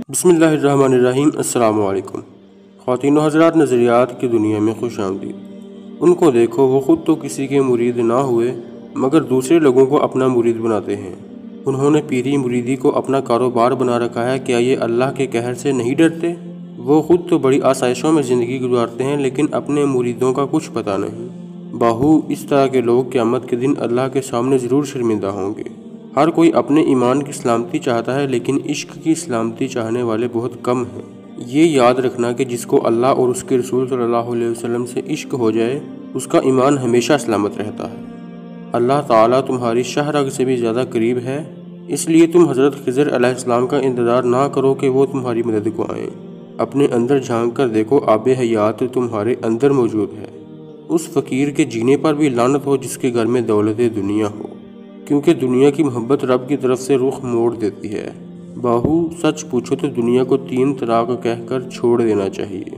بسم اللہ الرحمن الرحیم۔ السلام علیکم خواتین و حضرات، نظریات کی دنیا میں خوش آمدید۔ ان کو دیکھو، وہ خود تو کسی کے مرید نہ ہوئے مگر دوسرے لوگوں کو اپنا مرید بناتے ہیں۔ انہوں نے پیری مریدی کو اپنا کاروبار بنا رکھا ہے۔ کیا یہ اللہ کے قہر سے نہیں ڈرتے؟ وہ خود تو بڑی آسائشوں میں زندگی گزارتے ہیں لیکن اپنے مریدوں کا کچھ پتہ نہیں۔ باہو، اس طرح کے لوگ قیامت کے دن اللہ کے سامنے ضرور شرمندہ ہوں گے۔ ہر کوئی اپنے ایمان کی سلامتی چاہتا ہے لیکن عشق کی سلامتی چاہنے والے بہت کم ہیں۔ یہ یاد رکھنا کہ جس کو اللہ اور اس کے رسول صلی اللہ علیہ وسلم سے عشق ہو جائے اس کا ایمان ہمیشہ سلامت رہتا ہے۔ اللہ تعالیٰ تمہاری شاہ رگ سے بھی زیادہ قریب ہے، اس لیے تم حضرت خضر علیہ السلام کا انتظار نہ کرو کہ وہ تمہاری مدد کو آئیں۔ اپنے اندر جھانک کر دیکھو، آب حیات تمہارے اندر موجود ہے۔ اس فقیر کے جینے پر بھی لعنت ہو جس کے گھر میں دولت دنیا ہو، کیونکہ دنیا کی محبت رب کی طرف سے رخ موڑ دیتی ہے۔ باہو، سچ پوچھو تو دنیا کو 3 طلاق کہہ کر چھوڑ دینا چاہیے۔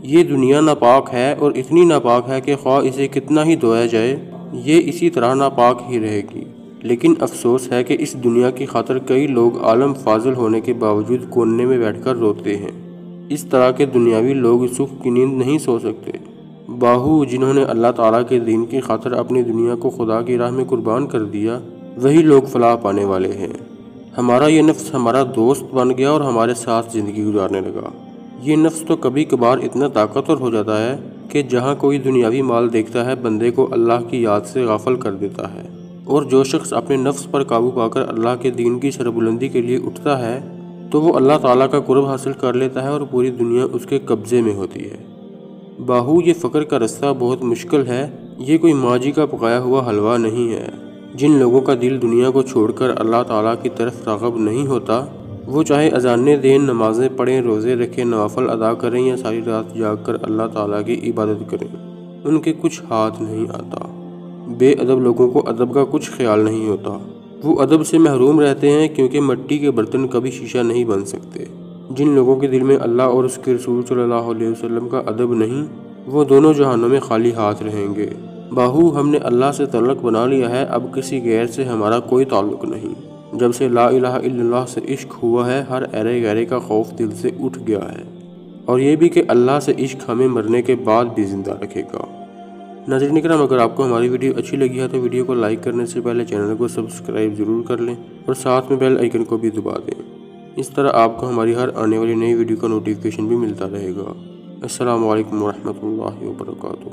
یہ دنیا ناپاک ہے اور اتنی ناپاک ہے کہ خواہ اسے کتنا ہی دھویا جائے یہ اسی طرح ناپاک ہی رہے گی۔ لیکن افسوس ہے کہ اس دنیا کی خاطر کئی لوگ عالم فاضل ہونے کے باوجود کونے میں بیٹھ کر روتے ہیں۔ اس طرح کے دنیاوی لوگ سکھ کی نیند نہیں سو سکتے۔ باہو، جنہوں نے اللہ تعالیٰ کے دین کی خاطر اپنی دنیا کو خدا کی راہ میں قربان کر دیا وہی لوگ فلاح پانے والے ہیں۔ ہمارا یہ نفس ہمارا دوست بن گیا اور ہمارے ساتھ زندگی گزارنے لگا۔ یہ نفس تو کبھی کبھار اتنا طاقتور ہو جاتا ہے کہ جہاں کوئی دنیاوی مال دیکھتا ہے بندے کو اللہ کی یاد سے غافل کر دیتا ہے، اور جو شخص اپنے نفس پر قابو پا کر اللہ کے دین کی سربلندی کے لیے اٹھتا ہے تو وہ اللہ تعالیٰ کا قرب حاصل کر لیتا ہے اور پوری دنیا اس کے قبضے میں ہوتی ہے۔ باہو، یہ فقر کا رستہ بہت مشکل ہے، یہ کوئی ماجی کا پکایا ہوا حلوہ نہیں ہے۔ جن لوگوں کا دل دنیا کو چھوڑ کر اللہ تعالیٰ کی طرف راغب نہیں ہوتا، وہ چاہے اذانیں دیں، نمازیں پڑھیں، روزے رکھیں، نوافل ادا کریں یا ساری رات جاگ کر اللہ تعالیٰ کی عبادت کریں، ان کے کچھ ہاتھ نہیں آتا۔ بے ادب لوگوں کو ادب کا کچھ خیال نہیں ہوتا۔ وہ ادب سے محروم رہتے ہیں کیونکہ مٹی کے برتن کبھی شیشہ نہیں بن سکتے۔ جن لوگوں کے دل میں اللہ اور اس کے رسول صلی اللہ علیہ وسلم کا ادب نہیں، وہ دونوں جہانوں میں خالی ہاتھ رہیں گے۔ باہو، ہم نے اللہ سے تعلق بنا لیا ہے، اب کسی غیر سے ہمارا کوئی تعلق نہیں۔ جب سے لا الہ الا اللہ سے عشق ہوا ہے، ہر ایرے غیرے کا خوف دل سے اٹھ گیا ہے، اور یہ بھی کہ اللہ سے عشق ہمیں مرنے کے بعد بھی زندہ رکھے گا۔ ناظرین کرام، اگر آپ کو ہماری ویڈیو اچھی لگی ہے تو ویڈیو کو لائک کرنے سے پہلے چینل کو سبسکرائب ضرور کر لیں اور ساتھ میں بیل آئیکن کو بھی دبا دیں۔ اس طرح آپ کو ہماری ہر آنے والی نئی ویڈیو کا نوٹیفیکیشن بھی ملتا رہے گا۔ السلام علیکم ورحمۃ اللہ وبرکاتہ۔